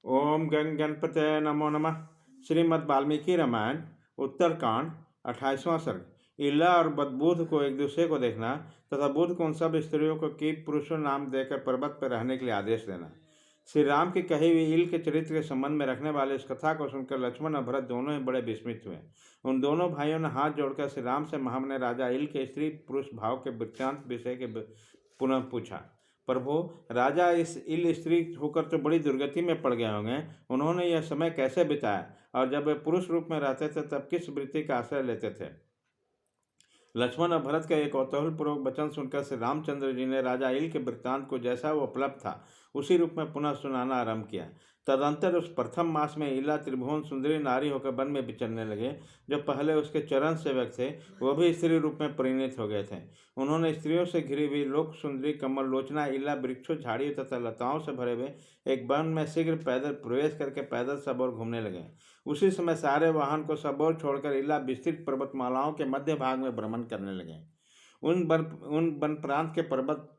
ओम गण गणपते नमो नमः। श्रीमद् वाल्मीकि रामायण उत्तरकांड 28वां सर्ग। इल्ला और बदबूध को एक दूसरे को देखना तथा बुध को उन सब स्त्रियों को की पुरुषों नाम देकर पर्वत पर रहने के लिए आदेश देना। श्री राम की कही हुई इल के चरित्र के संबंध में रखने वाले इस कथा को सुनकर लक्ष्मण और भरत दोनों ही बड़े विस्मित हुए। उन दोनों भाइयों ने हाथ जोड़कर श्री राम से महामने राजा इल के स्त्री पुरुष भाव के वृत्तांत विषय के पुनः पूछा। प्रभु, राजा इस इल स्त्री होकर तो बड़ी दुर्गति में पड़ गए होंगे। उन्होंने यह समय कैसे बिताया और जब वे पुरुष रूप में रहते थे तब किस वृत्ति का आश्रय लेते थे। लक्ष्मण और भरत का एक कौतूहल पूर्वक वचन सुनकर श्री रामचंद्र जी ने राजा इल के वृत्तांत को जैसा वो उपलब्ध था उसी रूप में पुनः सुनाना आरंभ किया। तदंतर उस प्रथम मास में इला त्रिभुवन सुंदरी नारी होकर वन में विचरने लगे। जो पहले उसके चरण सेवक थे वह भी स्त्री रूप में परिणित हो गए थे। उन्होंने स्त्रियों से घिरी हुई लोक सुंदरी कमल लोचना इला वृक्षों झाड़ियों तथा लताओं से भरे हुए एक वन में शीघ्र पैदल प्रवेश करके पैदल सब ओर घूमने लगे। उसी समय सारे वाहन को सब ओर छोड़कर इला विस्तृत पर्वतमालाओं के मध्य भाग में भ्रमण करने लगे। उन वन प्रांत के पर्वत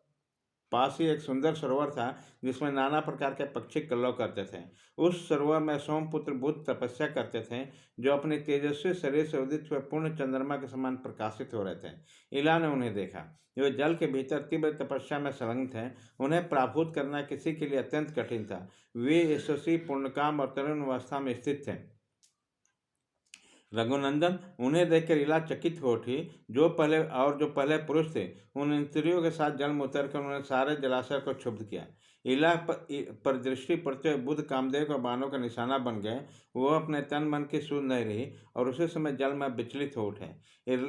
पास ही एक सुंदर सरोवर था जिसमें नाना प्रकार के पक्षी कल्लव करते थे। उस सरोवर में सोमपुत्र बुद्ध तपस्या करते थे जो अपने तेजस्वी शरीर से उदित हुए पूर्ण चंद्रमा के समान प्रकाशित हो रहे थे। इला ने उन्हें देखा। वे जल के भीतर तीव्र तपस्या में संलग्न थे। उन्हें पराभूत करना किसी के लिए अत्यंत कठिन था। वे यशस्वी पूर्णकाम और तरुण अवस्था में स्थित थे। रघुनंदन, उन्हें देखकर इला चकित हो उठी। जो पहले पुरुष थे उन स्त्रियों के साथ जल में उतरकर उन्होंने सारे जलाशय को क्षुब्ध किया। इला पर दृष्टि पड़ते हुए बुध कामदेव के बाणों का निशाना बन गए। वह अपने तन मन की सुध नहीं रही और उसी समय जल में विचलित हो उठे।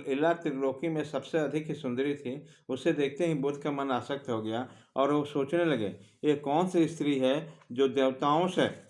इला त्रिलोकी में सबसे अधिक ही सुंदरी थी। उसे देखते ही बुध का मन आसक्त हो गया और वो सोचने लगे, ये कौन सी स्त्री है जो देवताओं से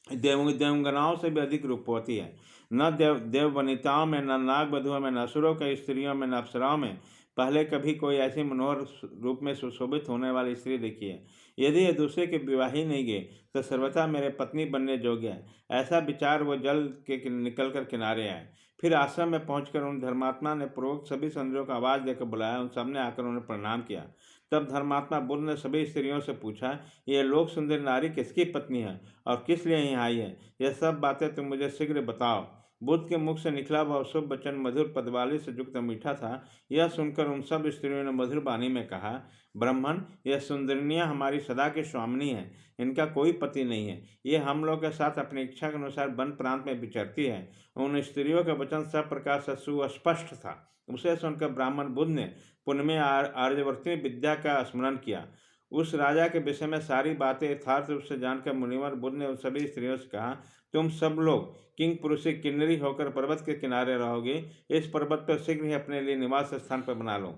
देवगणाओं से भी अधिक रूपवती है। न देव वनिताओं में, न नाग वधुओं में, न असुरों के स्त्रियों में, न अप्सराओं में पहले कभी कोई ऐसी मनोहर रूप में सुशोभित होने वाली स्त्री देखी है। यदि यह दूसरे के विवाह ही नहीं गए तो सर्वथा मेरे पत्नी बनने योग्य है। ऐसा विचार वो जल के निकलकर किनारे आए। फिर आश्रम में पहुंचकर उन धर्मात्मा ने पूर्वक सभी सुंदरियों को आवाज देकर बुलाया। उन सबने आकर उन्हें प्रणाम किया। तब धर्मात्मा बुद्ध ने सभी स्त्रियों से पूछा, यह लोक सुंदर नारी किसकी पत्नी है और किस लिए यहाँ आई है? यह सब बातें तुम मुझे शीघ्र बताओ। बुद्ध के मुख से निकला वह शुभ वचन मधुर पदवाली से युक्त मीठा था। यह सुनकर उन सब स्त्रियों ने मधुर वाणी में कहा, ब्राह्मण, यह सुंदरनियाँ हमारी सदा की स्वामिनी है। इनका कोई पति नहीं है। ये हम लोग के साथ अपनी इच्छा के अनुसार वन प्रांत में विचरती है। उन स्त्रियों का वचन सब प्रकार से सुस्पष्ट था। उसे सुनकर ब्राह्मण बुद्ध ने पुण्य आर्यवर्ती विद्या का स्मरण किया। उस राजा के विषय में सारी बातें यथार्थ रूप से जानकर मुनिवर बुद्ध ने उन सभी स्त्रियों से कहा, तुम सब लोग किंग पुरुषी किन्नरी होकर पर्वत के किनारे रहोगे। इस पर्वत पर शीघ्र ही अपने लिए निवास स्थान पर बना लो।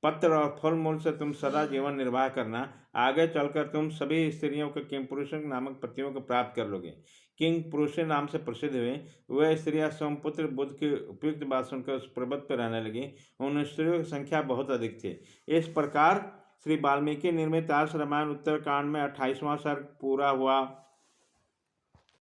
पत्र और फल मूल से तुम सदा जीवन निर्वाह करना। आगे चलकर तुम सभी स्त्रियों के किंग पुरुष नामक पतियों को प्राप्त कर लोगे। किंग पुरुष नाम से प्रसिद्ध हुए वह स्त्रियां सोमपुत्र बुद्ध की उपयुक्त बात सुनकर उस पर्वत पर रहने लगी। उन स्त्रियों की संख्या बहुत अधिक थी। इस प्रकार श्री वाल्मीकि निर्मित आर्ष रामायण उत्तरकांड में 28वां सर्ग पूरा हुआ।